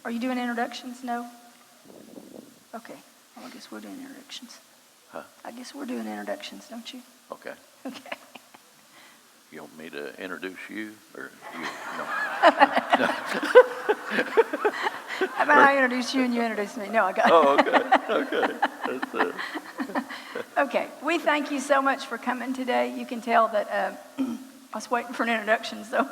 Are you doing introductions? No? Okay. Well, I guess we're doing introductions. Huh? I guess we're doing introductions, don't you? Okay. Okay. You want me to introduce you, or you? No. How about I introduce you and you introduce me? No, I got it. Oh, okay. Okay. That's it. Okay. We thank you so much for coming today. You can tell that I was waiting for an introduction, so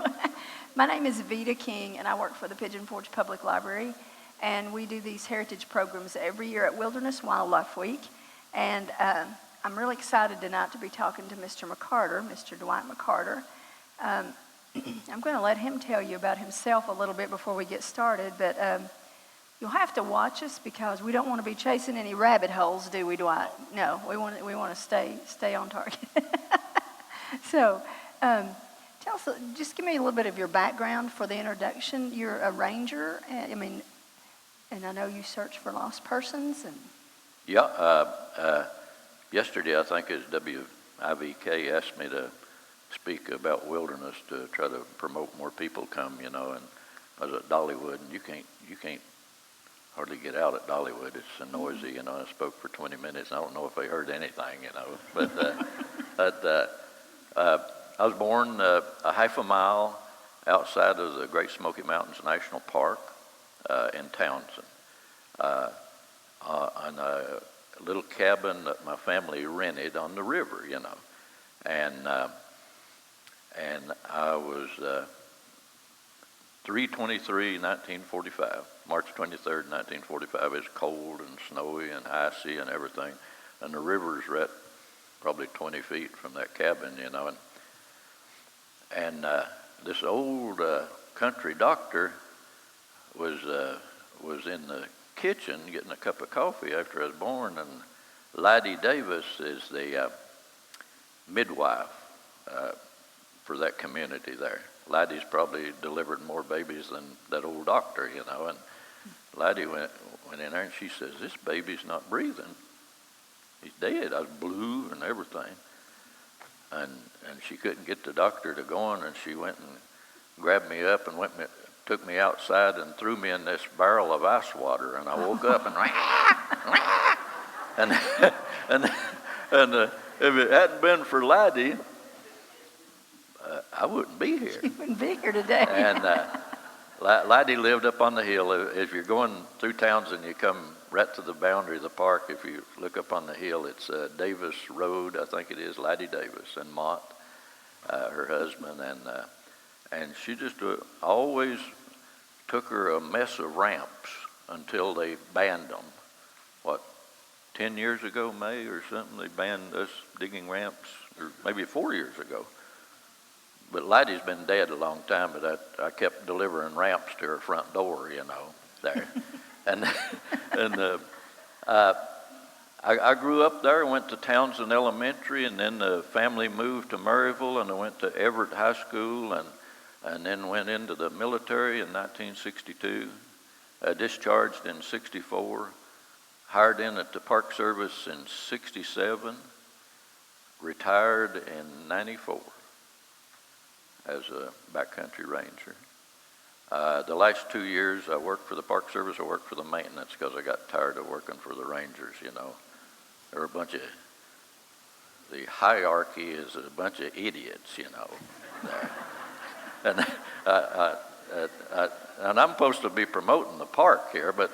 my name is Veta King, and I work for the Pigeon Forge Public Library, and we do these heritage programs every year at Wilderness Wildlife Week, and I'm really excited tonight to be talking to Mr. McCarter, Mr. Dwight McCarter. I'm going to let him tell you about himself a little bit before we get started, but you'll have to watch us because we don't want to be chasing any rabbit holes, do we, Dwight? No, we want to stay on target. So, tell us, just give me a little bit of your background for the introduction. You're a ranger, and I know you search for lost persons. And Yeah. Yesterday, I think as WIVK asked me to speak about wilderness to try to promote more people come, and I was at Dollywood, and you can't hardly get out at Dollywood. It's so noisy, I spoke for 20 minutes, and I don't know if they heard anything, but I was born a half a mile outside of the Great Smoky Mountains National Park in Townsend, on a little cabin that my family rented on the river, and I was 3/23/1945, March 23rd, 1945. It's cold and snowy and icy and everything, and the river's right probably 20 feet from that cabin, and this old country doctor was in the kitchen getting a cup of coffee after I was born, and Laddie Davis is the midwife for that community there. Laddie's probably delivered more babies than that old doctor, and Laddie went in there and she says, "This baby's not breathing. He's dead." I was blue and everything. And she couldn't get the doctor to go on, and she went and grabbed me up and took me outside and threw me in this barrel of ice water, and I woke up and if it hadn't been for Laddie, I wouldn't be here. You wouldn't be here today. And Laddie lived up on the hill. If you're going through Townsend, you come right to the boundary of the park. If you look up on the hill, it's Davis Road, I think it is, Laddie Davis, and Mott, her husband, and she just always took her a mess of ramps until they banned them. 10 years ago, May or something, they banned us digging ramps, or maybe 4 years ago. But Laddie's been dead a long time, but I kept delivering ramps to her front door, there. And I grew up there, went to Townsend Elementary, and then the family moved to Maryville, and I went to Everett High School, and then went into the military in 1962, discharged in 64, hired in at the Park Service in 67, retired in 94 as a backcountry ranger. The last 2 years I worked for the Park Service. I worked for the maintenance because I got tired of working for the rangers, There were the hierarchy is a bunch of idiots, there. And I'm supposed to be promoting the park here, but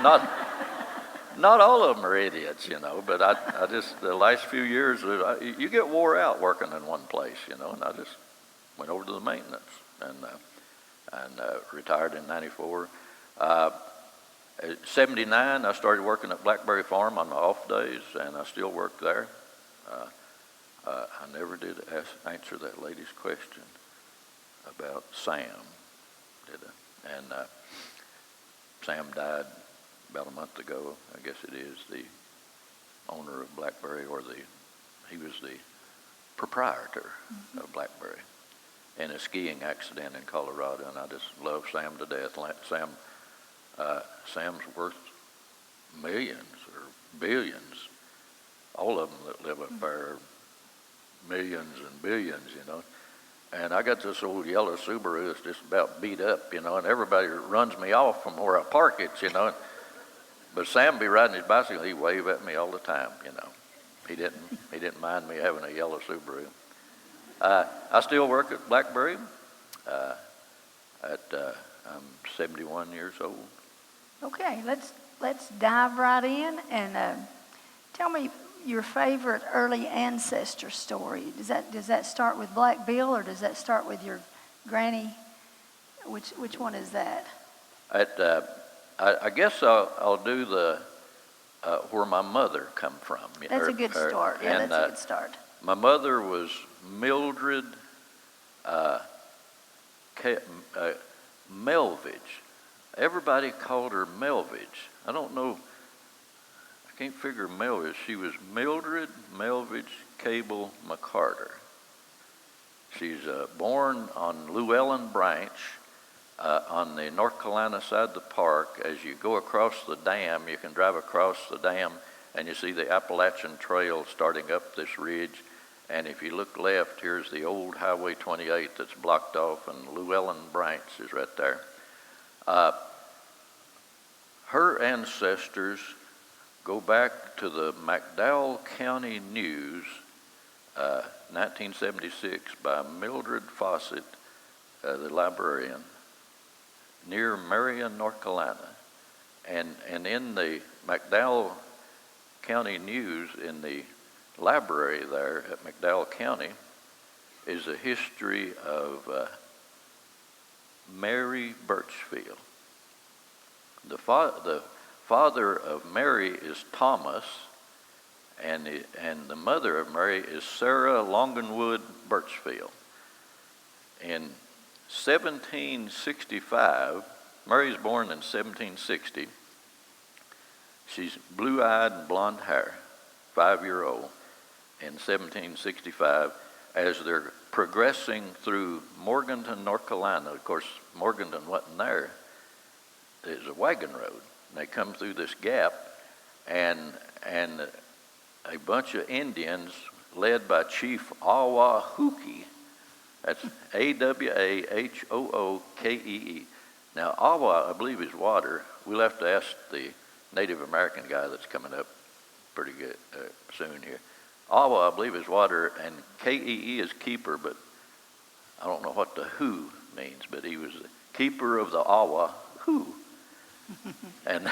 not all of them are idiots, But I just, the last few years, you get wore out working in one place, and I just went over to the maintenance and retired in 94. At 79, I started working at Blackberry Farm on the off days, and I still work there. I never did answer that lady's question about Sam, did I? And Sam died about a month ago. I guess it is the owner of Blackberry, he was the proprietor of Blackberry in a skiing accident in Colorado, and I just love Sam to death. Sam's worth millions or billions. All of them that live up there are millions and billions, And I got this old yellow Subaru that's just about beat up, and everybody runs me off from where I park it, But Sam be riding his bicycle, he'd wave at me all the time, He didn't mind me having a yellow Subaru. I still work at Blackberry. I'm 71 years old. Okay, let's dive right in and tell me your favorite early ancestor story. Does that start with Black Bill, or does that start with your granny? Which one is that? I guess I'll do the where my mother come from. That's a good start. Yeah, that's a good start. My mother was Mildred Melvidge. Everybody called her Melvidge. I don't know. I can't figure Melvidge. She was Mildred Melvidge Cable McCarter. She's born on Llewellyn Branch on the North Carolina side of the park. As you go across the dam, you can drive across the dam and you see the Appalachian Trail starting up this ridge. And if you look left, here's the old Highway 28 that's blocked off, and Llewellyn Branch is right there. Her ancestors go back to the McDowell County News, 1976, by Mildred Fawcett, the librarian, near Marion, North Carolina. And in the McDowell County News, in the library there at McDowell County, is a history of Mary Birchfield. The father of Mary is Thomas, and the mother of Mary is Sarah Longenwood Birchfield. In 1765, Mary's born in 1760. She's blue-eyed and blonde hair, 5-year-old, in 1765, as they're progressing through Morganton, North Carolina. Of course, Morganton wasn't there. There's a wagon road. And they come through this gap, and a bunch of Indians led by Chief Awahookee. That's Awahookee. Now, Awa, I believe, is water. We'll have to ask the Native American guy that's coming up pretty good soon here. Awa, I believe, is water, and Kee is keeper, but I don't know what the who means, but he was the keeper of the Awa who. And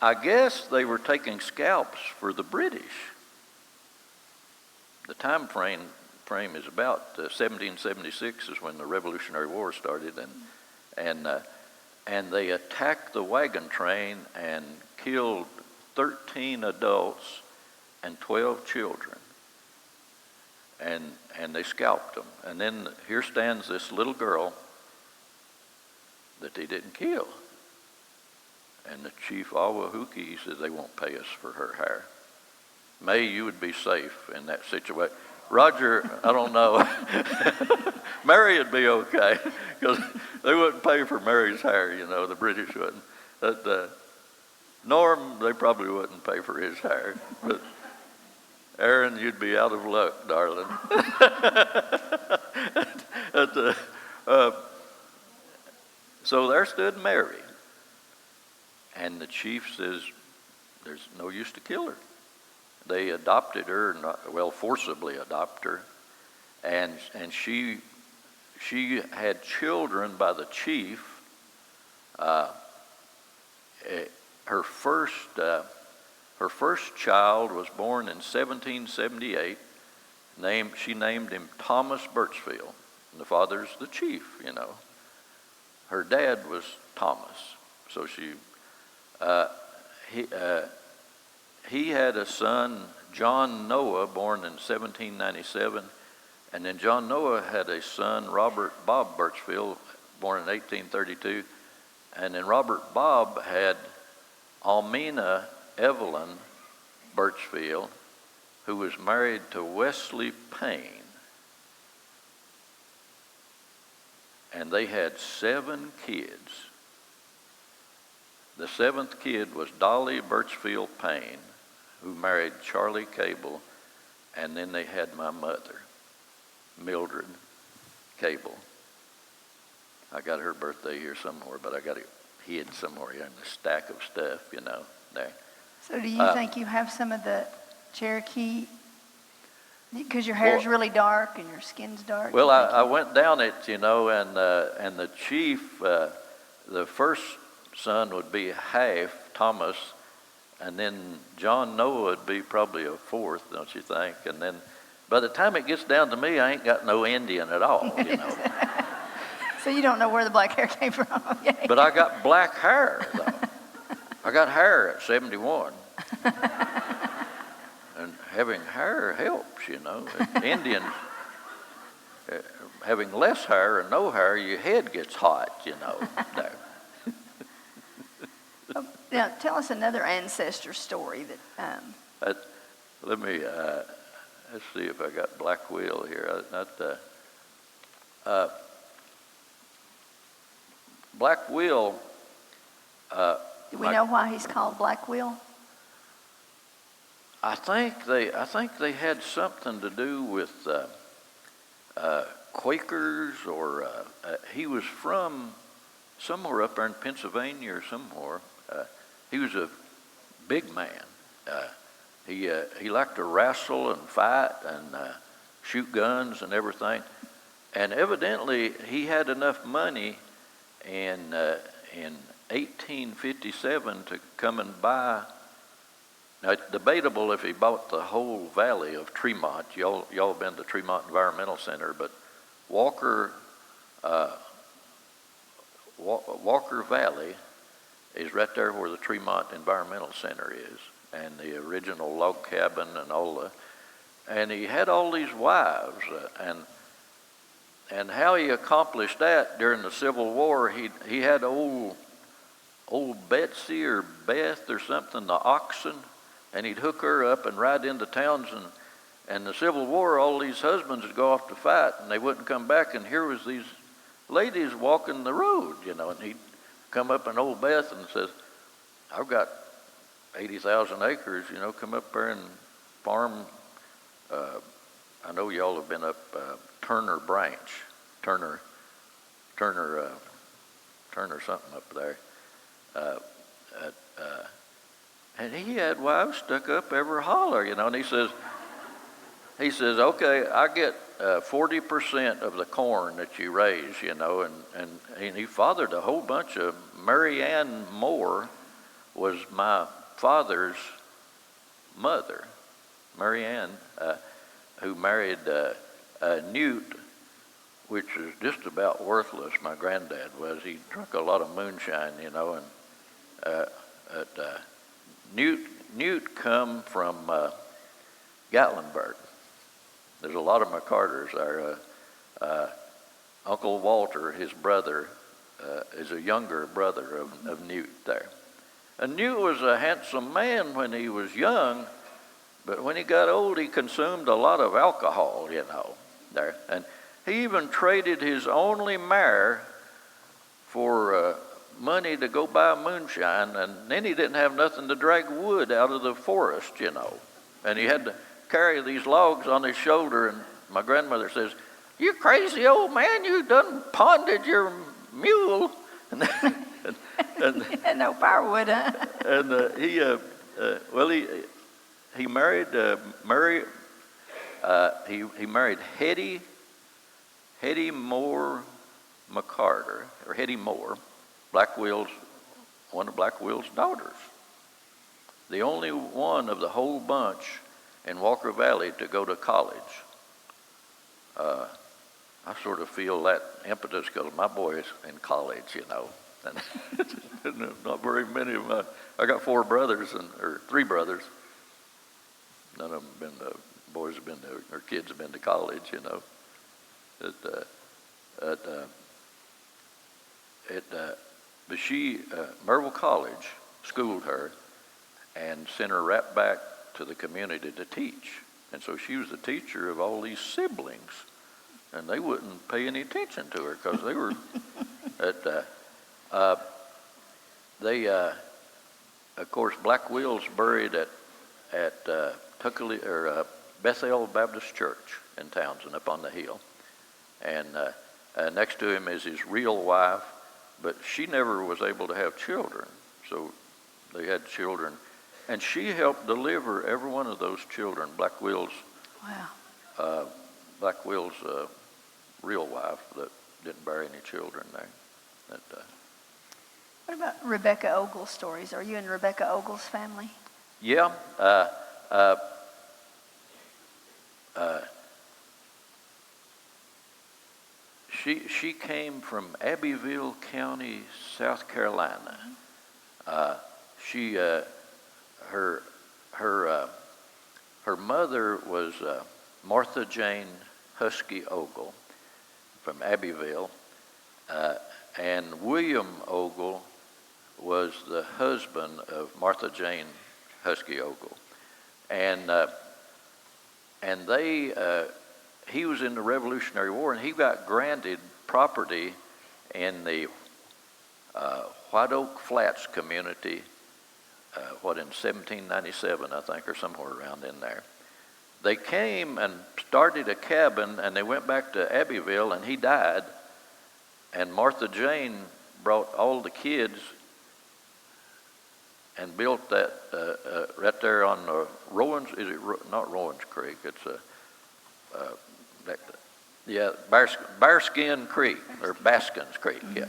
I guess they were taking scalps for the British. The time frame is about 1776 is when the Revolutionary War started, and they attacked the wagon train and killed 13 adults and 12 children, and they scalped them. And then here stands this little girl that they didn't kill. And the Chief Awahookee says they won't pay us for her hair. May you would be safe in that situation. Roger, I don't know. Mary would be okay, because they wouldn't pay for Mary's hair, the British wouldn't. But Norm, they probably wouldn't pay for his hair. But Aaron, you'd be out of luck, darling. So there stood Mary. And the chief says, there's no use to kill her. They adopted her, forcibly adopt her. And she had children by the chief. Her first child was born in 1778. She named him Thomas Birchfield. And the father's the chief, Her dad was Thomas. So he had a son, John Noah, born in 1797. And then John Noah had a son, Robert Bob Birchfield, born in 1832. And then Robert Bob had Almina Evelyn Birchfield, who was married to Wesley Payne. And they had 7 kids. The 7th kid was Dolly Birchfield Payne, who married Charlie Cable, and then they had my mother, Mildred Cable. I got her birthday here somewhere, but I got it hid somewhere here in the stack of stuff, there. So do you think you have some of the Cherokee, because your hair's really dark and your skin's dark? Well, I went down it, and the chief, the first son would be half Thomas, and then John Noah would be probably a fourth, don't you think? And then by the time it gets down to me, I ain't got no Indian at all, So you don't know where the black hair came from, okay? But I got black hair, though. I got hair at 71. And having hair helps, Indians, having less hair and no hair, your head gets hot, there. Now, tell us another ancestor story that... Let me, let's see if I got Black Will here. Black Will... do we know why he's called Black Will? I think they had something to do with Quakers, or he was from somewhere up there in Pennsylvania or somewhere. He was a big man. He liked to wrestle and fight and shoot guns and everything. And evidently he had enough money in 1857 to come and buy. Now, it's debatable if he bought the whole valley of Tremont. Y'all have been to Tremont Environmental Center, but Walker Valley is right there where the Tremont Environmental Center is, and the original log cabin and he had all these wives, and how he accomplished that during the Civil War, he had old Betsy or Beth or something, the oxen, and he'd hook her up and ride into Townsend. And the Civil War, all these husbands would go off to fight, and they wouldn't come back, and here was these ladies walking the road, and he'd come up in old Beth and says, I've got 80,000 acres, come up there and farm. I know y'all have been up Turner Branch, Turner something up there. And he had wives stuck up every holler, and he says, okay, I get 40% of the corn that you raise, and he fathered a whole bunch of. Mary Ann Moore was my father's mother, Mary Ann, who married Newt, which is just about worthless. My granddad was. He drank a lot of moonshine, and Newt come from Gatlinburg. There's a lot of McCarters there. Uncle Walter, his brother, is a younger brother of Newt there. And Newt was a handsome man when he was young, but when he got old, he consumed a lot of alcohol, there. And he even traded his only mare for money to go buy moonshine, and then he didn't have nothing to drag wood out of the forest, And he had to carry these logs on his shoulder, and my grandmother says, "You crazy old man, you done ponded your mule." And no firewood, huh? And he married he married Hetty Moore McCarter, or Hetty Moore, one of Black Will's daughters. The only one of the whole bunch in Walker Valley to go to college. I sort of feel that impetus because my boy is in college, and not very many of my. I got four brothers or three brothers. None of them been to. Boys have been to, or kids have been to college, But Merville College schooled her and sent her right back to the community to teach. And so she was the teacher of all these siblings. And they wouldn't pay any attention to her because they were of course, Black Will's buried at Bethel Baptist Church in Townsend up on the hill. And next to him is his real wife, but she never was able to have children. So they had children. And she helped deliver every one of those children, Black Will's real wife that didn't bear any children there. What about Rebecca Ogle's stories? Are you in Rebecca Ogle's family? Yeah. She came from Abbeville County, South Carolina. Her mother was Martha Jane Husky Ogle from Abbeville, and William Ogle was the husband of Martha Jane Husky Ogle, and he was in the Revolutionary War, and he got granted property in the White Oak Flats community, in 1797, I think, or somewhere around in there. They came and started a cabin, and they went back to Abbeville, and he died, and Martha Jane brought all the kids and built that right there on Rowan's, not Rowan's Creek, it's Bearskin Creek, or Baskin's Creek, yeah.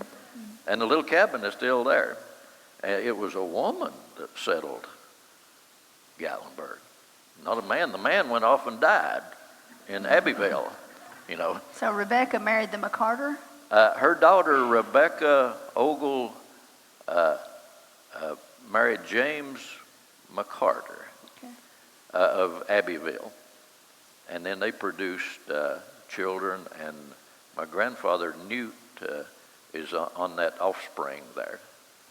And the little cabin is still there. And it was a woman that settled Gatlinburg, not a man. The man went off and died in Abbeville, you know. So Rebecca married the McCarter? Her daughter, Rebecca Ogle, married James McCarter of Abbeville. And then they produced children, and my grandfather, Newt, is on that offspring there,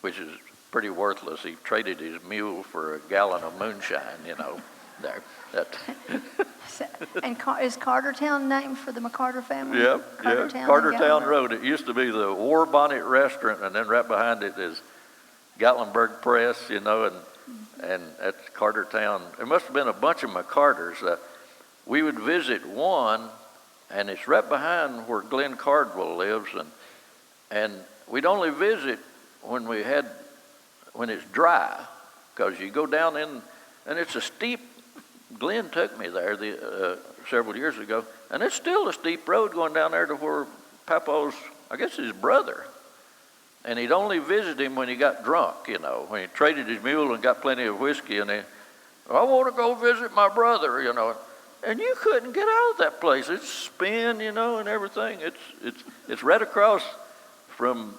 which is pretty worthless. He traded his mule for a gallon of moonshine, you know, there. And is Cartertown named for the McCarter family? Yep, Cartertown Road. It used to be the War Bonnet Restaurant, and then right behind it is Gatlinburg Press, you know, and that's Cartertown. There must have been a bunch of McCarters. We would visit one, and it's right behind where Glenn Cardwell lives, and we'd only visit when it's dry, because you go down in, and it's a steep. Glenn took me there several years ago, and it's still a steep road going down there to where Papa's, I guess, his brother. And he'd only visit him when he got drunk, you know, when he traded his mule and got plenty of whiskey, and I want to go visit my brother, you know. And you couldn't get out of that place. It's spin, you know, and everything. It's right across from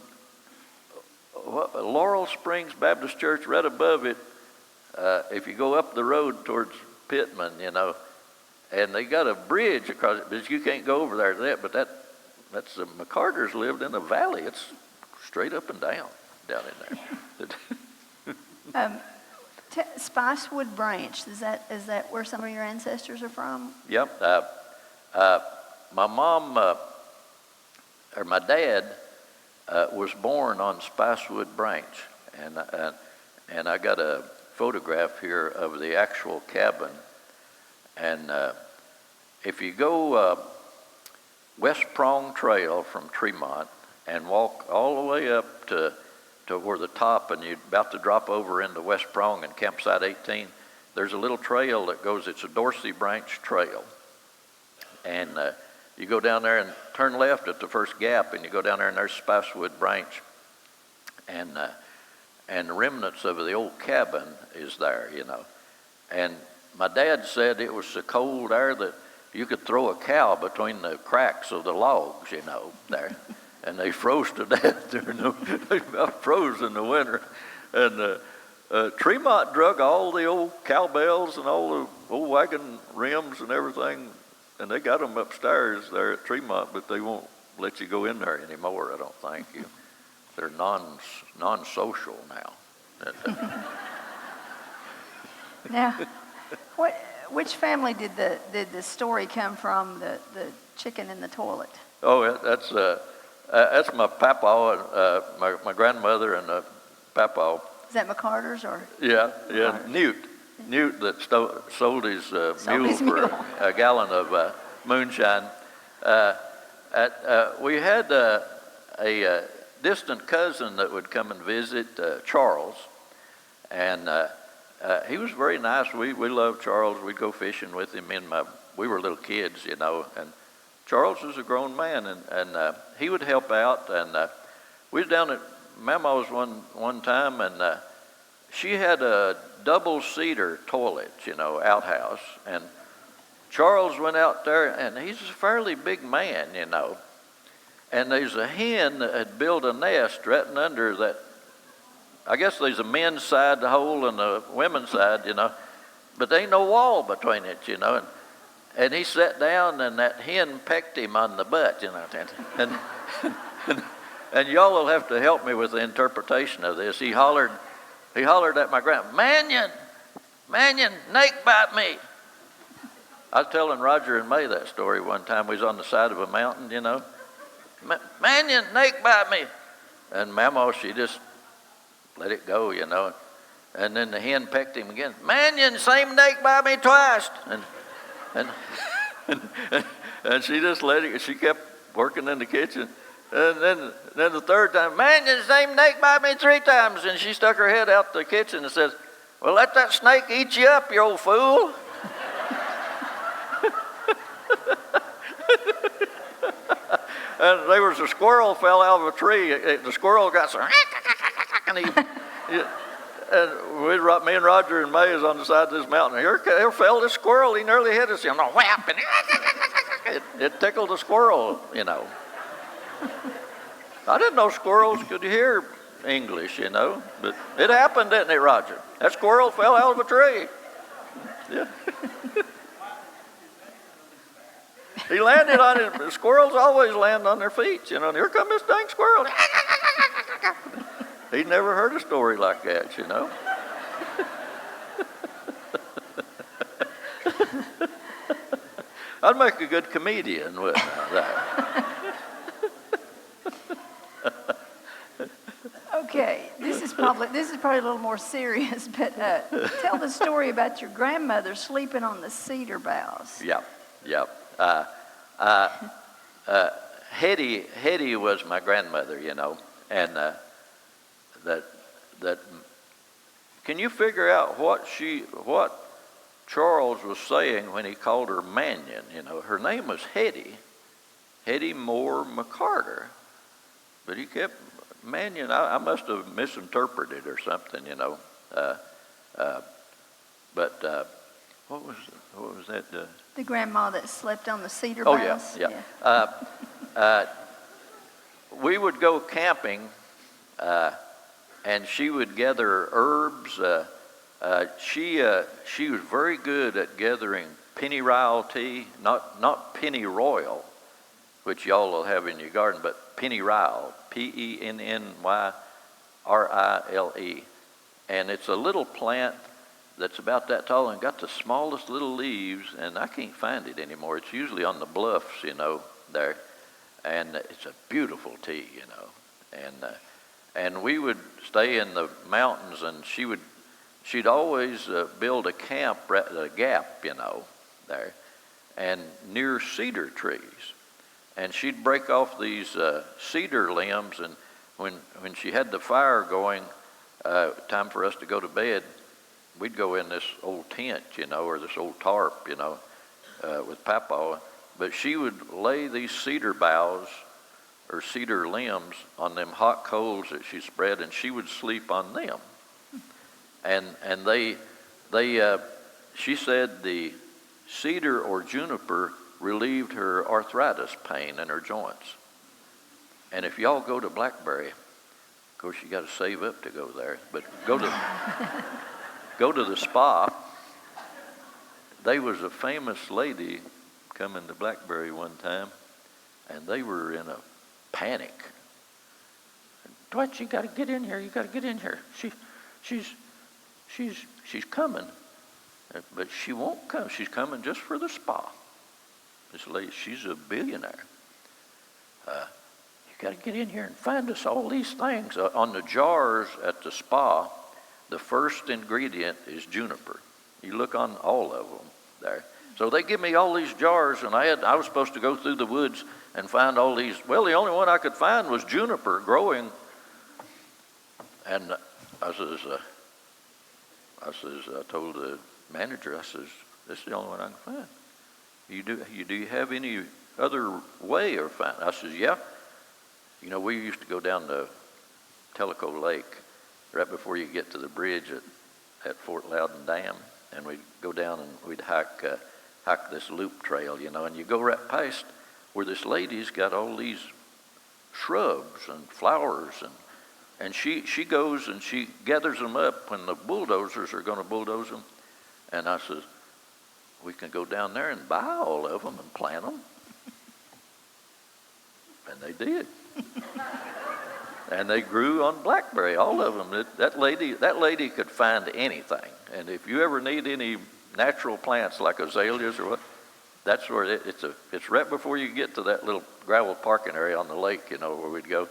Laurel Springs Baptist Church, right above it. If you go up the road towards Pittman, you know, and they got a bridge across it, but you can't go over there. But that's the McCarters lived in a valley. It's straight up and down in there. Spicewood Branch, is that where some of your ancestors are from? Yep. My mom, or my dad, was born on Spicewood Branch, and I got a photograph here of the actual cabin. And if you go West Prong Trail from Tremont and walk all the way up to where the top, and you're about to drop over into West Prong and Campsite 18, there's a little trail that goes, it's a Dorsey Branch Trail. And you go down there and turn left at the first gap, and you go down there, and there's Spicewood Branch. And the remnants of the old cabin is there, you know. And my dad said it was so cold there that you could throw a cow between the cracks of the logs, you know, there. And they froze to death. They about froze in the winter. And Tremont drug all the old cowbells and all the old wagon rims and everything, and they got them upstairs there at Tremont, but they won't let you go in there anymore, I don't think. They're non-social now. Now, which family did the story come from, the chicken in the toilet? Oh, that's my papa, my grandmother and papa. Is that McCarter's or? Yeah, McCarter's. Newt that sold his mule for a gallon of moonshine. we had a distant cousin that would come and visit, Charles, and he was very nice. We loved Charles. We'd go fishing with him. We were little kids, you know, and Charles was a grown man, and he would help out. And we was down at Mama's one time, and she had a double-seater toilet, you know, outhouse, and Charles went out there, and he's a fairly big man, you know, and there's a hen that had built a nest right under that. I guess there's a men's side hole and a women's side, you know, but there ain't no wall between it, you know, and he sat down, and that hen pecked him on the butt, you know, and y'all will have to help me with the interpretation of this. He hollered at my grandma, "Manion, Nate bite me." I was telling Roger and May that story one time. We was on the side of a mountain, you know. "Manion, Nate bite me." And Mama, she just let it go, you know. And then the hen pecked him again. "Manion, same Nate bite me twice." And she just let it, she kept working in the kitchen. And then the third time, "Manion, same snake bite me 3 times. And she stuck her head out the kitchen and says, "Well, let that snake eat you up, you old fool." And there was a squirrel fell out of a tree. The squirrel got so, and me and Roger and May is on the side of this mountain. Here fell this squirrel. He nearly hit us. You know, whap, and it tickled the squirrel, you know. I didn't know squirrels could hear English, you know, but it happened, didn't it, Roger? That squirrel fell out of a tree. Yeah. He landed on it. Squirrels always land on their feet, you know, and here comes this dang squirrel. He'd never heard a story like that, you know. I'd make a good comedian, wouldn't I? Okay, this is probably a little more serious, but tell the story about your grandmother sleeping on the cedar boughs. Yep. Hetty was my grandmother, you know, and that. Can you figure out what Charles was saying when he called her Manion? You know, her name was Hetty Moore McCarter, but he kept Manion. I must have misinterpreted or something, you know. But what was that? The grandma that slept on the cedar Oh boughs? yeah. We would go camping, and she would gather herbs. She was very good at gathering pennyroyal tea, not pennyroyal, which y'all will have in your garden, but pennyroyal, Pennyryle, and it's a little plant that's about that tall and got the smallest little leaves, and I can't find it anymore. It's usually on the bluffs, you know, there, and it's a beautiful tea, you know, and we would stay in the mountains, and she'd always build a camp at a gap, you know, there, and near cedar trees, and she'd break off these cedar limbs, and when she had the fire going, time for us to go to bed, we'd go in this old tent, you know, or this old tarp, you know, with Papa. But she would lay these cedar boughs or cedar limbs on them hot coals that she spread, and she would sleep on them. And she said the cedar or juniper relieved her arthritis pain in her joints. And if y'all go to Blackberry, of course you got to save up to go there, but go to the spa. There was a famous lady coming to Blackberry one time, and they were in a panic. "Dwight, you got to get in here. You got to get in here. She's coming, but she won't come. She's coming just for the spa. This lady, she's a billionaire. You got to get in here and find us all these things on the jars at the spa." The first ingredient is juniper. You look on all of them there. So they give me all these jars, and I was supposed to go through the woods and find all these. Well, the only one I could find was juniper growing. And I told the manager, I says, this is the only one I can find. Do you have any other way of finding? I says, yeah. You know, we used to go down to Tellico Lake right before you get to the bridge at Fort Loudon Dam, and we'd go down and we'd hike this loop trail, you know, and you go right past where this lady's got all these shrubs and flowers, and she goes and she gathers them up when the bulldozers are going to bulldoze them. And I says, we can go down there and buy all of them and plant them. And they did. And they grew on blackberry, all of them. That lady could find anything. And if you ever need any natural plants like azaleas or what, that's where it's right before you get to that little gravel parking area on the lake, you know, where we'd go.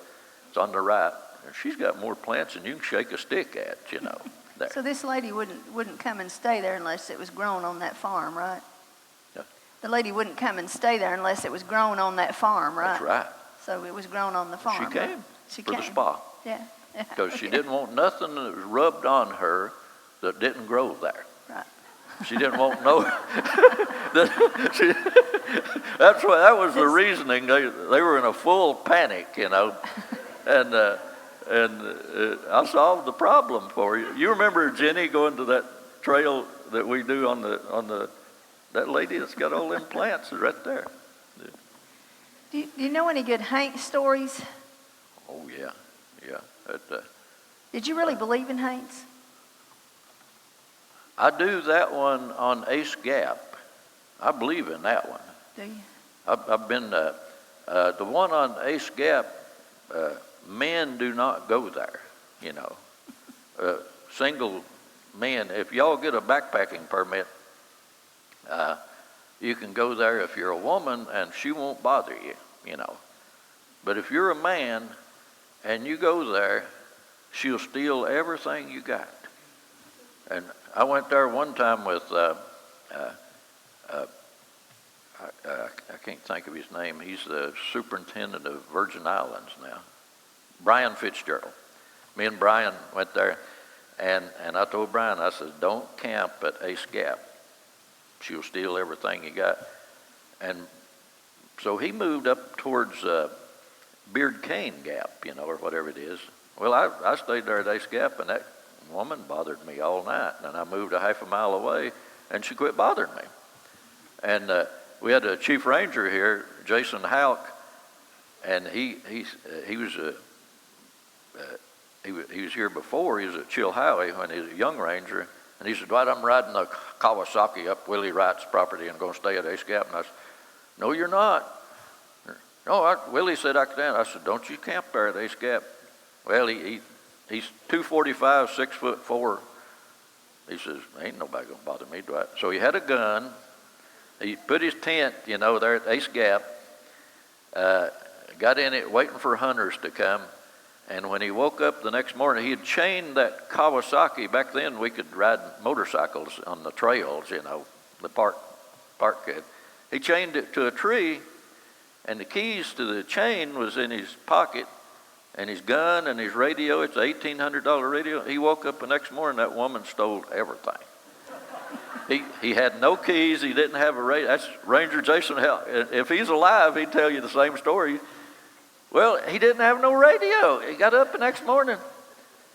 It's on the right. And she's got more plants than you can shake a stick at, you know. There. So this lady wouldn't come and stay there unless it was grown on that farm, right? Yeah. The lady wouldn't come and stay there unless it was grown on that farm, right? That's right. So it was grown on the farm. She came right? for the spa. Yeah. Because she didn't want nothing that was rubbed on her that didn't grow there. Right. She didn't want no. That was the reasoning. They were in a full panic, you know, and I solved the problem for you. You remember Jenny going to that trail that we do on that lady that's got all them plants is right there. Do you know any good Haint stories? Oh yeah. Did you really believe in Haints? I do that one on Ace Gap. I believe in that one. Do you? I've been the one on Ace Gap. Men do not go there, you know. Single men. If y'all get a backpacking permit, you can go there if you're a woman, and she won't bother you, you know. But if you're a man and you go there, she'll steal everything you got. And I went there one time with, I can't think of his name. He's the superintendent of Virgin Islands now, Brian Fitzgerald. Me and Brian went there, and I told Brian, I said, don't camp at Ace Gap. She'll steal everything you got. And so he moved up towards Beard Cane Gap, you know, or whatever it is. Well, I stayed there at Ace Gap, and that woman bothered me all night. And I moved a half a mile away, and she quit bothering me. And we had a chief ranger here, Jason Houck, and he was here before. He was at Chilhowie when he was a young ranger. And he said, Dwight, I'm riding a Kawasaki up Willie Wright's property and going to stay at Ace Gap. And I said, no, you're not. No, Willie said I could. I said, don't you camp there at Ace Gap. Well, he's 245, 6'4". He says, ain't nobody going to bother me, Dwight. So he had a gun. He put his tent, you know, there at Ace Gap, got in it waiting for hunters to come. And when he woke up the next morning, he had chained that Kawasaki. Back then, we could ride motorcycles on the trails, you know, the park kid. He chained it to a tree, and the keys to the chain was in his pocket, and his gun and his radio. It's an $1,800 radio. He woke up the next morning, that woman stole everything. He had no keys. He didn't have a radio. That's Ranger Jason Hell. If he's alive, he'd tell you the same story. Well, he didn't have no radio. He got up the next morning.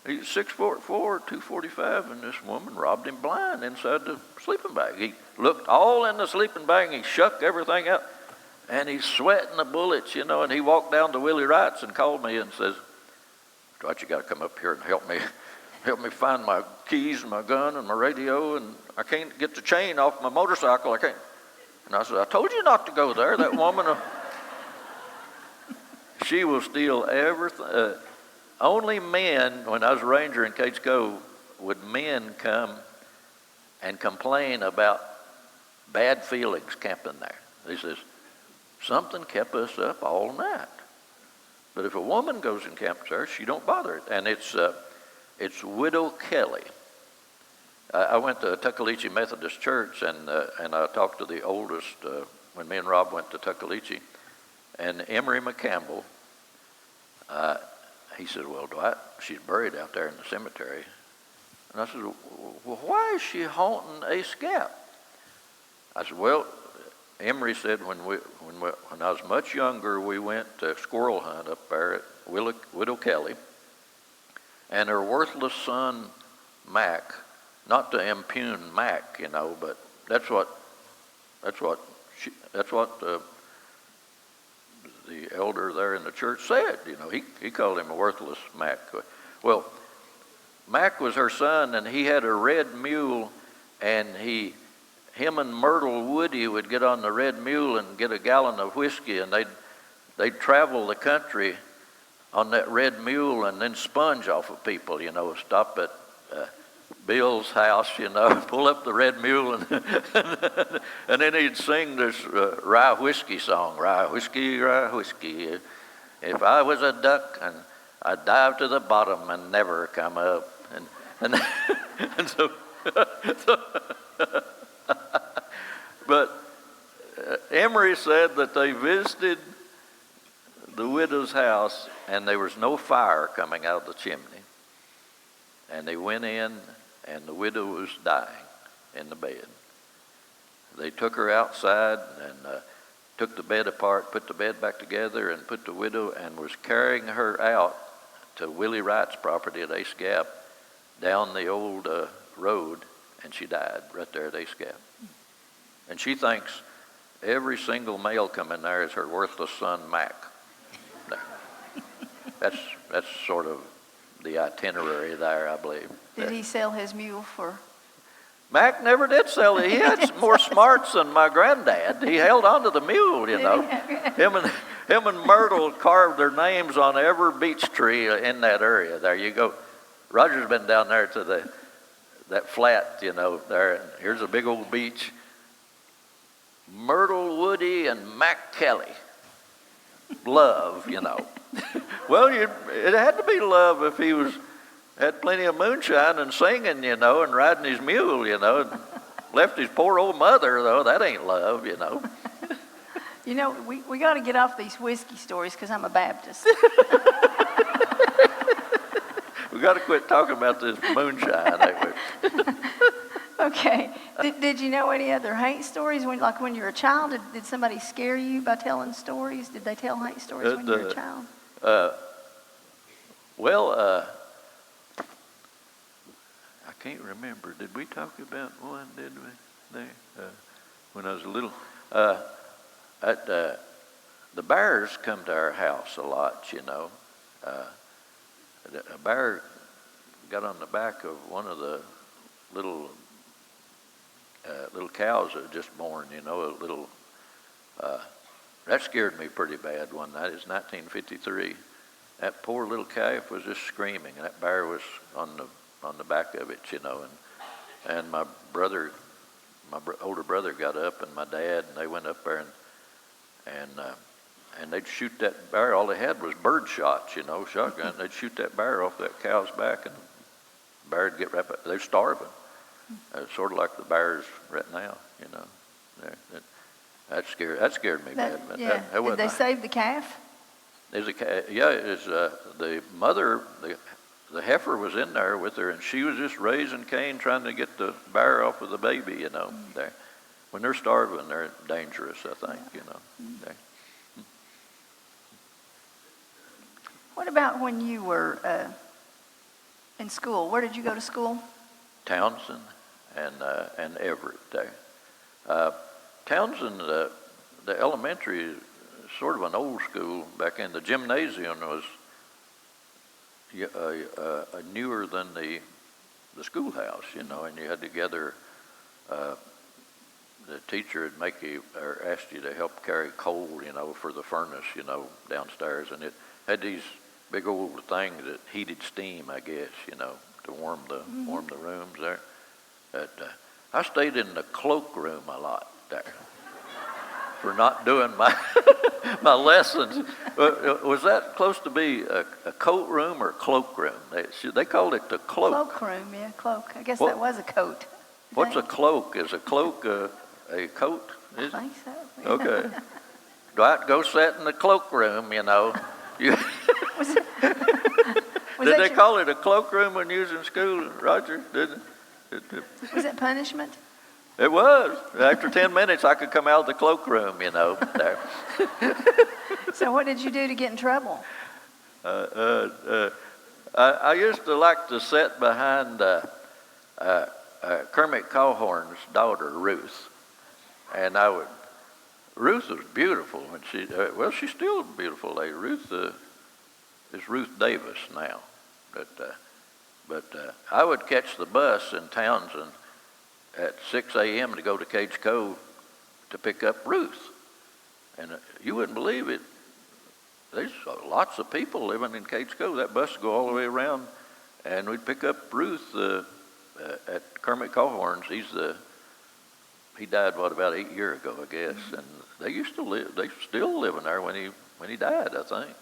He's 6'4", 245, and this woman robbed him blind inside the sleeping bag. He looked all in the sleeping bag, and he shucked everything out, and he's sweating the bullets, you know, and he walked down to Willie Wright's and called me and says, Dwight, you got to come up here and help me find my keys and my gun and my radio, and I can't get the chain off my motorcycle. I can't. And I said, I told you not to go there. That woman... She will steal everything. Only men, when I was a ranger in Cates Cove, would men come and complain about bad feelings camping there. He says, something kept us up all night. But if a woman goes and camps there, she don't bother it. And it's Widow Kelly. I went to Tuckaleechee Methodist Church, and I talked to the oldest when me and Rob went to Tuckaleechee, and Emery McCampbell. He said, "Well, Dwight, she's buried out there in the cemetery." And I said, "Well, why is she haunting Ace Gap?" I said, "Well, Emery said when I was much younger, we went to squirrel hunt up there at Widow Kelly, and her worthless son Mac, not to impugn Mac, but that's what the elder there in the church said. He called him a worthless Mac. Well, Mac was her son, and he had a red mule, and him and Myrtle Woody would get on the red mule and get a gallon of whiskey, and they'd travel the country on that red mule and then sponge off of people, stop at Bill's house, pull up the red mule, and then he'd sing this rye whiskey song, rye whiskey, if I was a duck and I'd dive to the bottom and never come up, and so but Emery said that they visited the widow's house and there was no fire coming out of the chimney. And they went in and the widow was dying in the bed. They took her outside and took the bed apart, put the bed back together, and put the widow, and was carrying her out to Willie Wright's property at Ace Gap down the old road, and she died right there at Ace Gap. And she thinks every single male coming there is her worthless son, Mac. That's sort of the itinerary there, I believe. Did he sell his mule for? Mac never did sell it. He had more smarts than my granddad. He held on to the mule, Him and Myrtle carved their names on every beech tree in that area. There you go. Roger's been down there to that flat, there. And here's a big old beech. Myrtle Woody and Mac Kelly. Love, Well, it had to be love if he had plenty of moonshine and singing, and riding his mule, and left his poor old mother, though. That ain't love, We got to get off these whiskey stories because I'm a Baptist. We got to quit talking about this moonshine. Okay. Did you know any other hate stories? When you were a child, did somebody scare you by telling stories? Did they tell hate stories when you were a child? I can't remember. Did we talk about one, did we, there? When I was little. The bears come to our house a lot, A bear got on the back of one of the little cows that was just born, that scared me pretty bad one night. It was 1953. That poor little calf was just screaming, and that bear was on the back of it, and my older brother got up, and my dad, and they went up there, and they'd shoot that bear. All they had was bird shots, shotgun. They'd shoot that bear off that cow's back, and the bear would get right back. They're starving. It's sort of like the bears right now, That scared me bad. But yeah. Did they save the calf? The mother, the heifer was in there with her, and she was just raising Cain, trying to get the bear off of the baby, There, when they're starving, they're dangerous, I think, There. What about when you were in school? Where did you go to school? Townsend and Everett there. Townsend, the elementary is sort of an old school. Back in the gymnasium was newer than the schoolhouse, and you had to gather. The teacher would make you or asked you to help carry coal, for the furnace, downstairs, and it had these big old things that heated steam, I guess, to warm the rooms there. But I stayed in the cloakroom a lot there. for not doing my my lessons. Was that supposed to be a coat room or cloak room? They called it the cloak. Cloak room, yeah, cloak. I guess that was a coat. What's a cloak? Is a cloak a coat? I think so. Okay. Dwight, go sit in the cloak room, you know. Did they call it a cloak room when you was in school, Roger? Didn't it? Was it punishment? It was. After 10 minutes, I could come out of the cloak room, you know. There. So what did you do to get in trouble? I used to like to sit behind Kermit Cawhorn's daughter, Ruth. And Ruth was beautiful. And she's still a beautiful lady. Ruth is Ruth Davis now. But I would catch the bus in Townsend at 6 a.m. to go to Cage Cove to pick up Ruth. And you wouldn't believe it. There's lots of people living in Cage Cove. That bus would go all the way around, and we'd pick up Ruth at Kermit Cawhorn's. He died, about 8 years ago, I guess. And they used to live. They still living there when he died, I think.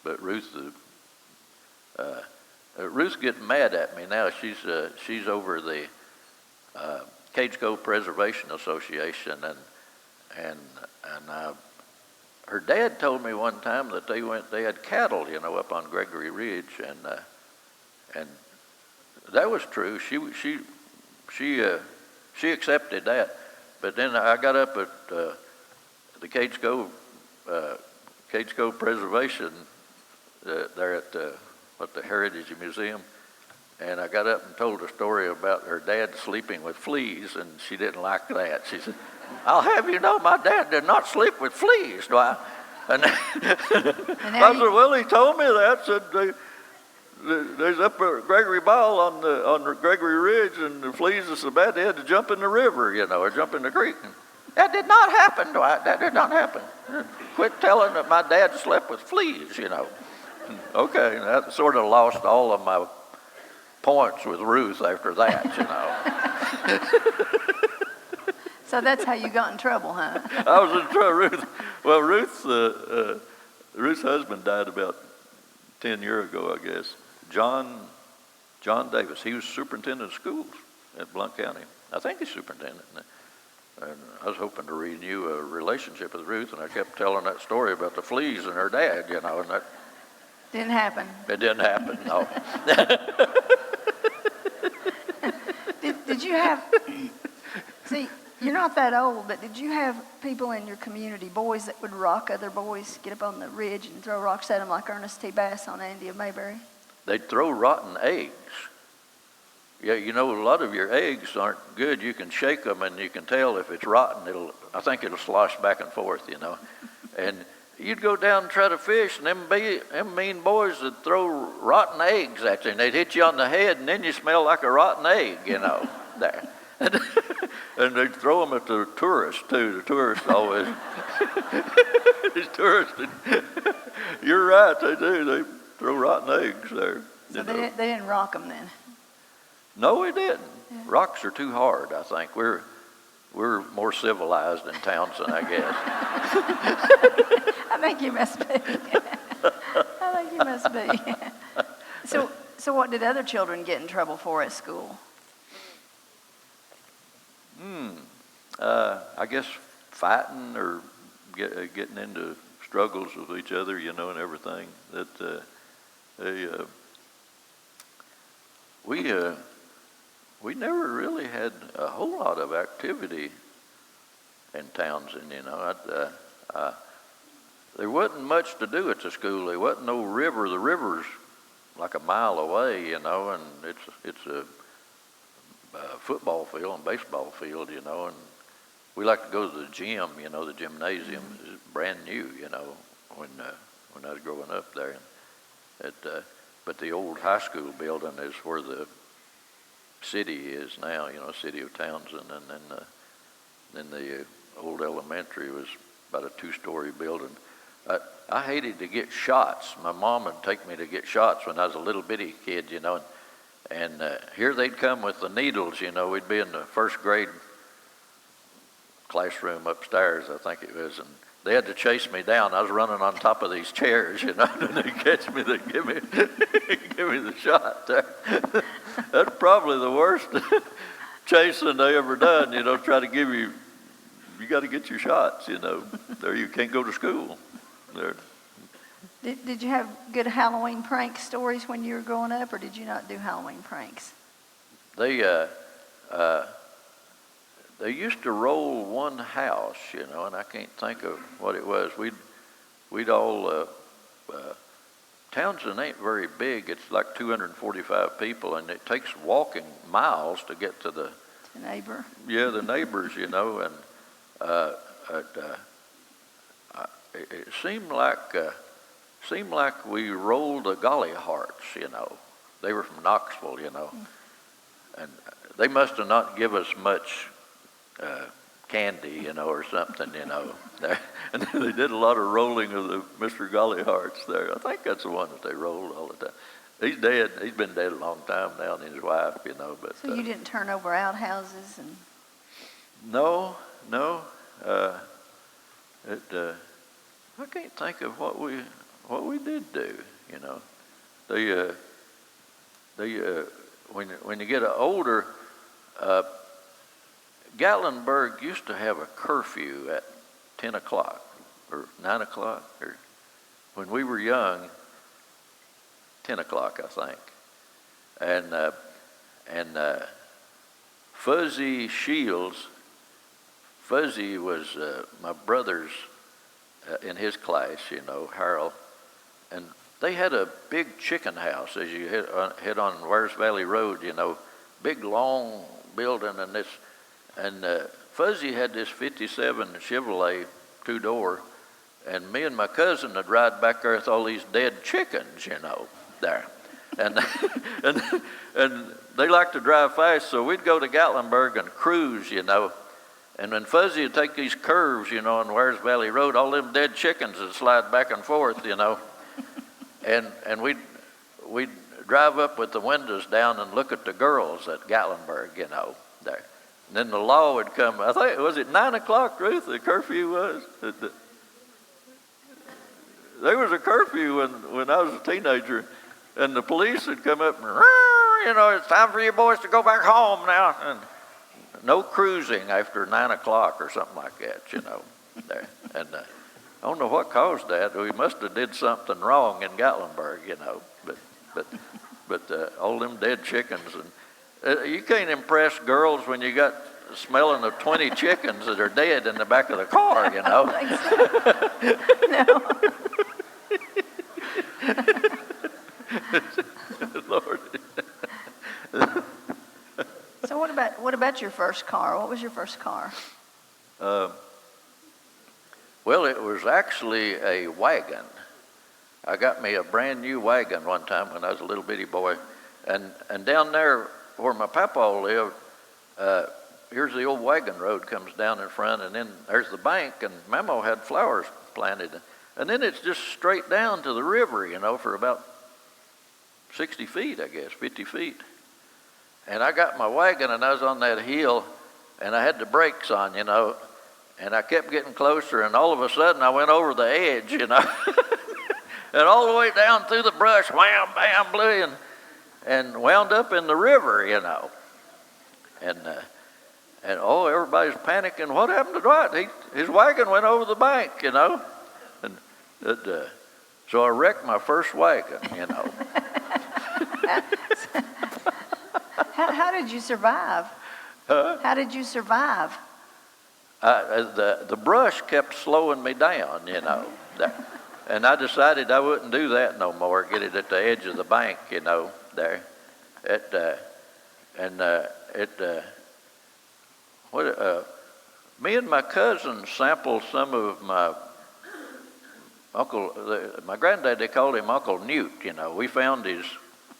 But Ruth's getting mad at me now. She's over the Cage Cove Preservation Association, and her dad told me one time that they had cattle, up on Gregory Ridge, and that was true. She accepted that, but then I got up at the Cage Cove Preservation there at the Heritage Museum, and I got up and told a story about her dad sleeping with fleas, and she didn't like that. She said, "I'll have you know, my dad did not sleep with fleas." And I said, "Well, he told me that." Said there's up at Gregory Ball on the Gregory Ridge, and the fleas are so bad they had to jump in the river, or jump in the creek. And that did not happen, Dwight. That did not happen. Quit telling that my dad slept with fleas, Okay, that sort of lost all of my points with Ruth after that, So that's how you got in trouble, huh? I was in trouble. Ruth's husband died about 10 years ago, I guess. John Davis. He was superintendent of schools at Blount County. I think he's superintendent. And I was hoping to renew a relationship with Ruth, and I kept telling that story about the fleas and her dad, and that didn't happen. It didn't happen, no. Did you have? See, you're not that old, but did you have people in your community, boys that would rock other boys, get up on the ridge and throw rocks at them like Ernest T. Bass on Andy of Mayberry? They'd throw rotten eggs. Yeah, a lot of your eggs aren't good. You can shake them and you can tell if it's rotten. I think it'll slosh back and forth, And you'd go down and try to fish, and them mean boys would throw rotten eggs at you, and they'd hit you on the head, and then you smell like a rotten egg, there. And they'd throw them at the tourists, too. The tourists always, these tourists, you're right, they do. They throw rotten eggs there. So they didn't rock them then? No, we didn't. Yeah. Rocks are too hard, I think. We're more civilized in Townsend, I guess. I think you must be. So what did other children get in trouble for at school? I guess fighting or getting into struggles with each other, and everything. We never really had a whole lot of activity in Townsend, There wasn't much to do at the school. There wasn't no river. The river's like a mile away, and it's a football field and baseball field, and we like to go to the gym, the gymnasium is brand new, when I was growing up there. But the old high school building is where the city is now, city of Townsend, and then the old elementary was about a 2-story building. I hated to get shots. My mom would take me to get shots when I was a little bitty kid, and here they'd come with the needles, we'd be in the first grade classroom upstairs, I think it was, and they had to chase me down. I was running on top of these chairs, and they catch me, they give me the shot there. That's probably the worst chasing they ever done, try to give you got to get your shots, There you can't go to school. There. Did you have good Halloween prank stories when you were growing up, or did you not do Halloween pranks? They used to roll one house, and I can't think of what it was. We'd all, Townsend ain't very big. It's like 245 people, and it takes walking miles to get to the neighbor. Yeah, the neighbors, and it seemed like we rolled the golly hearts, They were from Knoxville, and they must have not give us much candy, or something, And they did a lot of rolling of the Mr. Golly Hearts there. I think that's the one that they rolled all the time. He's dead. He's been dead a long time now, and his wife, But so you didn't turn over outhouses and? No. I can't think of what we did do. When you get older. Gatlinburg used to have a curfew at 10 o'clock or 9 o'clock, or when we were young, 10 o'clock, I think. And Fuzzy Shields, Fuzzy was my brother's in his class, Harold, and they had a big chicken house as you head on Wares Valley Road, big long building, and Fuzzy had this 57 Chevrolet 2-door, and me and my cousin would ride back there with all these dead chickens, there. And they like to drive fast, so we'd go to Gatlinburg and cruise, And when Fuzzy would take these curves, on Wares Valley Road, all them dead chickens would slide back and forth, And we'd drive up with the windows down and look at the girls at Gatlinburg, there. And then the law would come. I think, was it 9 o'clock, Ruth, the curfew was? There was a curfew when I was a teenager, and the police would come up and, it's time for you boys to go back home now. And no cruising after 9 o'clock or something like that, there. And I don't know what caused that. We must have did something wrong in Gatlinburg, But all them dead chickens, and you can't impress girls when you got smelling of 20 chickens that are dead in the back of the car, I don't think so. No. Lord. So what about your first car? What was your first car? Well, it was actually a wagon. I got me a brand new wagon one time when I was a little bitty boy, and down there where my papa lived, here's the old wagon road comes down in front, and then there's the bank, and Mamo had flowers planted, and then it's just straight down to the river, for about 60 feet, I guess, 50 feet. And I got my wagon, and I was on that hill, and I had the brakes on, and I kept getting closer, and all of a sudden I went over the edge, and all the way down through the brush, wham, bam, blew, and wound up in the river, And everybody's panicking. What happened to Dwight? His wagon went over the bank, And so I wrecked my first wagon, How did you survive? Huh? How did you survive? The brush kept slowing me down, And I decided I wouldn't do that no more, get it at the edge of the bank, there. Me and my cousin sampled some of my my granddad, they called him Uncle Newt, We found his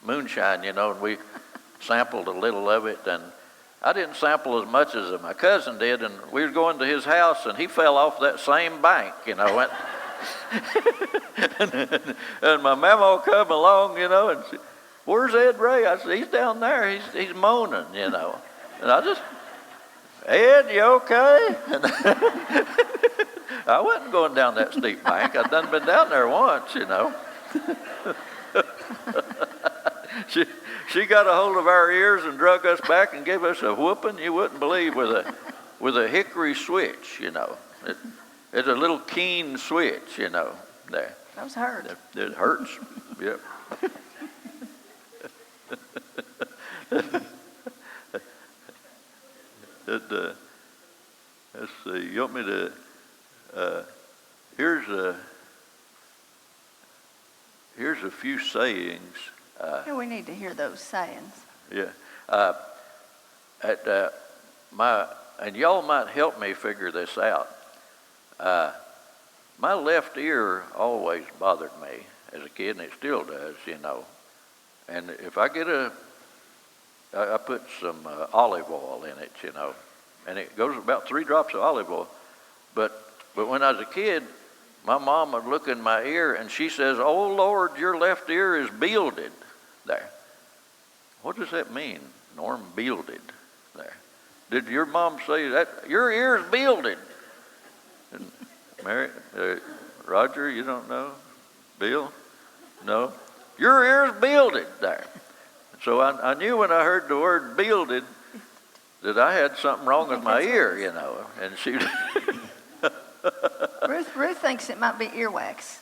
moonshine, and we sampled a little of it, and I didn't sample as much as my cousin did, and we were going to his house, and he fell off that same bank, went, and my mama come along, and said, "Where's Ed Ray?" I said, "He's down there. He's moaning, And Ed, you okay? And I wasn't going down that steep bank. I'd done been down there once, you know. She got a hold of our ears and drug us back and gave us a whooping you wouldn't believe with a hickory switch, you know. It's a little keen switch, you know, there. Those hurt. It hurts, yep. Let's see, you want me to, here's a few sayings. Yeah, we need to hear those sayings. Yeah. And y'all might help me figure this out. My left ear always bothered me as a kid, and it still does, you know. And if I get I put some olive oil in it, you know, and it goes about 3 drops of olive oil. But when I was a kid, my mom would look in my ear, and she says, "Oh, Lord, your left ear is bearded." There. What does that mean, Norm? Bearded. There. Did your mom say that? Your ear's bearded. And Mary, Roger, you don't know? Bill? No? Your ear's bearded. There. So I knew when I heard the word bearded that I had something wrong with my ear, you know. And she... Ruth thinks it might be earwax.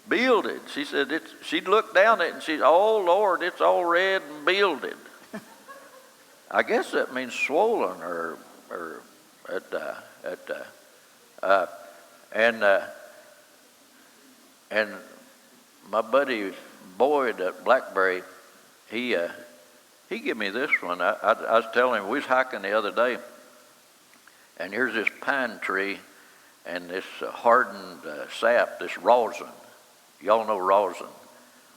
Bearded. She said she'd look down at it and she'd, "Oh Lord, it's all red and bearded." I guess that means swollen or and my buddy Boyd at Blackberry, he gave me this one. I was telling him, we was hiking the other day, and here's this pine tree and this hardened sap, this rosin. Y'all know rosin,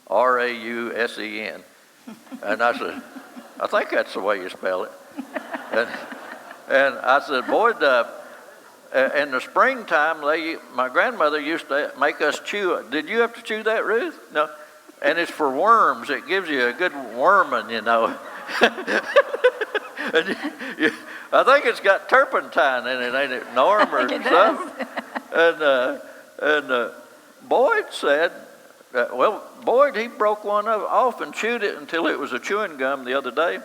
R-A-U-S-E-N. And I said, I think that's the way you spell it. And I said, Boyd, in the springtime, my grandmother used to make us chew it. Did you have to chew that, Ruth? No. And it's for worms. It gives you a good worming, you know. And I think it's got turpentine in it, ain't it, Norm, or something? And Boyd said, Boyd, he broke one off and chewed it until it was a chewing gum the other day.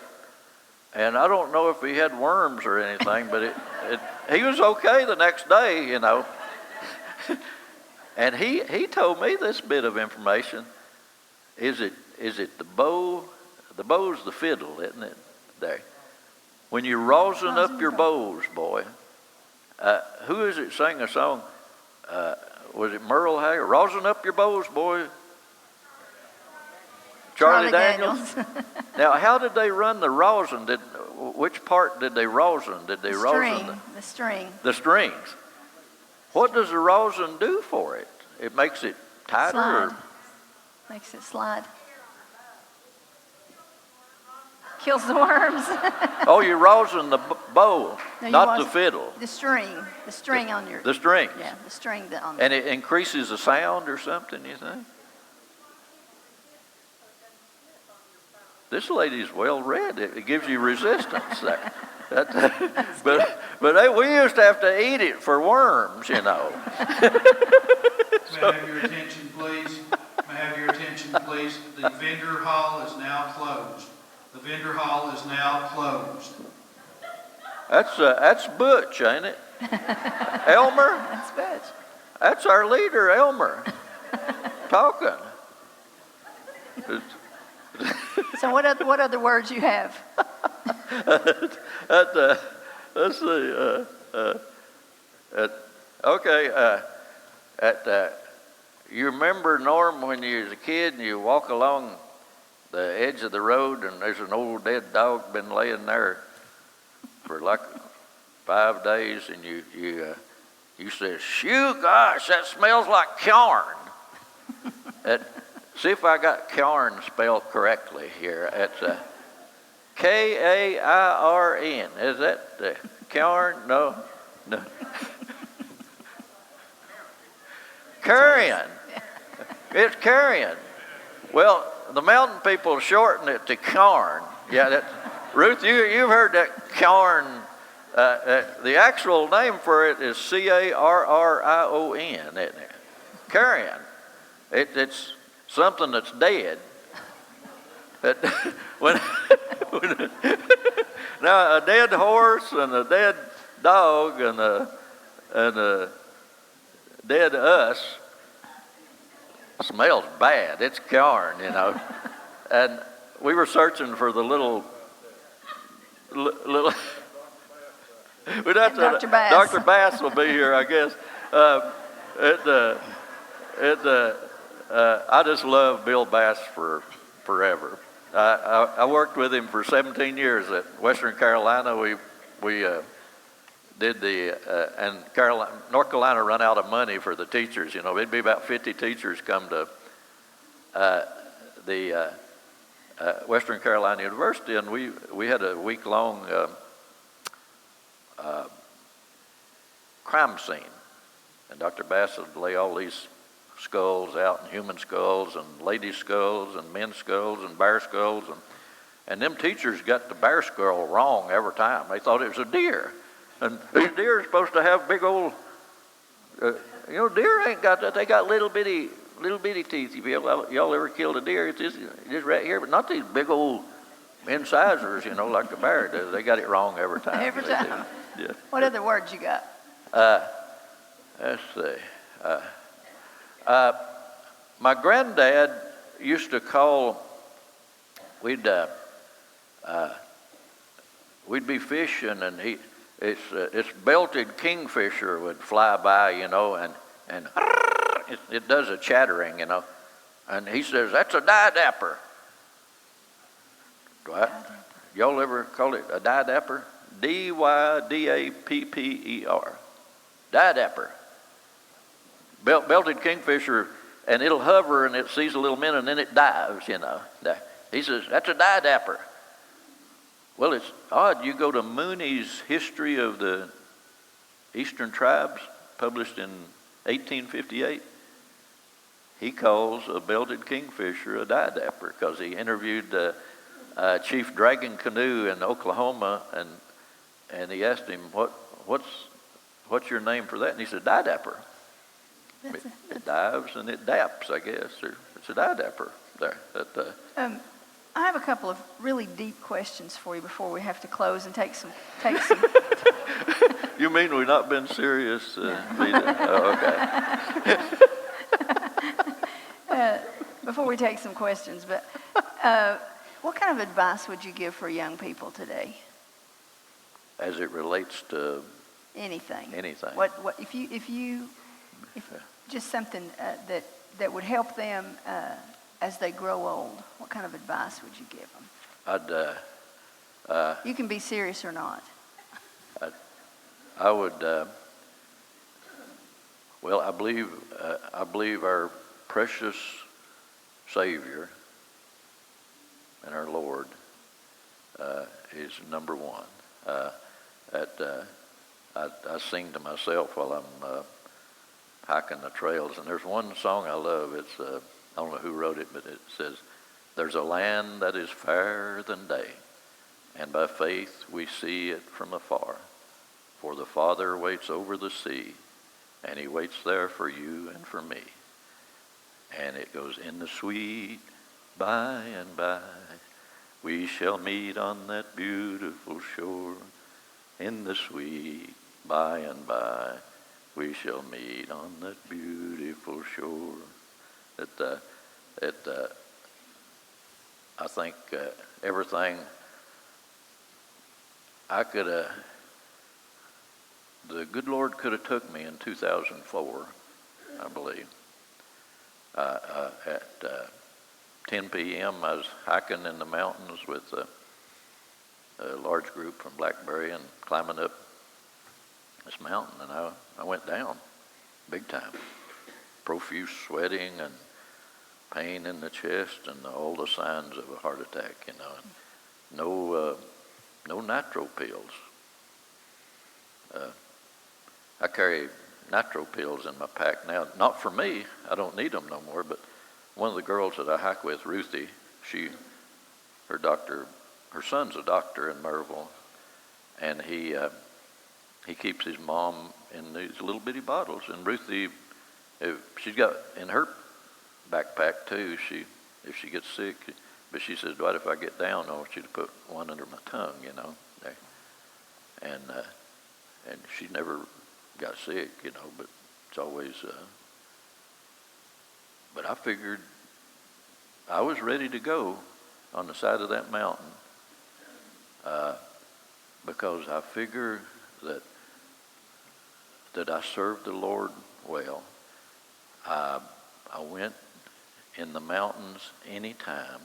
And I don't know if he had worms or anything, but he was okay the next day, you know. And he told me this bit of information. Is it the bow? The bow's the fiddle, isn't it? There. When you're rosin up your bows, boy. Who is it sang a song? Was it Merle Haggard? Rosin up your bows, boy. Charlie Daniels. Now, how did they run the rosin? Which part did they rosin? Did they rosin? The string. The strings. What does the rosin do for it? It makes it tighter? Slide. Makes it slide. Kills the worms. Oh, you rosin the bow, no, not the fiddle. The string on your... The strings. Yeah, the string on... And it increases the sound or something, you think? This lady's well read. It gives you resistance there. But we used to have to eat it for worms, you know. May I have your attention, please? May I have your attention, please? The vendor hall is now closed. The vendor hall is now closed. That's Butch, ain't it? Elmer? That's Butch. That's our leader, Elmer, talking. So what other words you have? Let's see. You remember, Norm, when you was a kid and you walk along the edge of the road and there's an old dead dog been laying there for like 5 days, and you say, "Shoo, gosh, that smells like corn." See if I got corn spelled correctly here. It's K-A-I-R-N. Is that corn? No. Carrion. It's carrion. Well, the mountain people shorten it to corn. Yeah, Ruth, you've heard that corn. The actual name for it is Carrion, isn't it? Carrion. It's something that's dead. But now a dead horse and a dead dog and a dead us smells bad. It's corn, you know. And we were searching for the little. Dr. Bass. Dr. Bass will be here, I guess. I just love Bill Bass forever. I worked with him for 17 years at Western Carolina. We did and North Carolina run out of money for the teachers. You know, it'd be about 50 teachers come to the Western Carolina University, and we had a week-long crime scene. And Dr. Bass would lay all these skulls out, and human skulls, and lady skulls, and men's skulls, and bear skulls, and them teachers got the bear skull wrong every time. They thought it was a deer, and these deer are supposed to have big old, deer ain't got that. They got little bitty teeth. If y'all ever killed a deer, it's just right here, but not these big old incisors, like the bear does. They got it wrong every time. Every time. Yeah. What other words you got? Let's see. My granddad used to call. We'd be fishing, and it's belted kingfisher would fly by, and it does a chattering, and he says, "That's a dye-dapper." Dwight, y'all ever call it a dye-dapper? D-Y-D-A-P-P-E-R. Dye-dapper. Belted kingfisher, and it'll hover, and it sees a little minute, and then it dives, He says, "That's a dye-dapper." Well, it's odd. You go to Mooney's History of the Eastern Tribes, published in 1858. He calls a belted kingfisher a dye-dapper because he interviewed Chief Dragon Canoe in Oklahoma, and he asked him, what's your name for that? And he said, dye-dapper. It dives and it daps, I guess. It's a dye-dapper there. I have a couple of really deep questions for you before we have to close and take some. You mean we've not been serious, Vita? Oh, okay. Before we take some questions, but what kind of advice would you give for young people today? As it relates to anything. What if just something that would help them as they grow old? What kind of advice would you give them? You can be serious or not. I would. Well, I believe our precious Savior and our Lord is number one. I sing to myself while I'm hiking the trails, and there's one song I love. It's I don't know who wrote it, but it says, "There's a land that is fairer than day, and by faith we see it from afar. For the Father waits over the sea, and he waits there for you and for me." And it goes, "In the sweet by and by, we shall meet on that beautiful shore. In the sweet by and by, we shall meet on that beautiful shore." I think everything I could have, the good Lord could have took me in 2004, I believe. At 10 p.m. I was hiking in the mountains with a large group from Blackberry and climbing up this mountain, and I went down big time. Profuse sweating and pain in the chest and all the signs of a heart attack, and no nitro pills. I carry nitro pills in my pack now, not for me, I don't need them no more, but one of the girls that I hike with, Ruthie, her doctor her son's a doctor in Maryville, and he keeps his mom in these little bitty bottles. And Ruthie, she's got in her backpack too. If she gets sick, but she says, Dwight, if I get down, I want you to put one under my tongue, you know. And she never got sick, you know. But it's always. But I figured I was ready to go on the side of that mountain because I figure that I served the Lord well. I went in the mountains anytime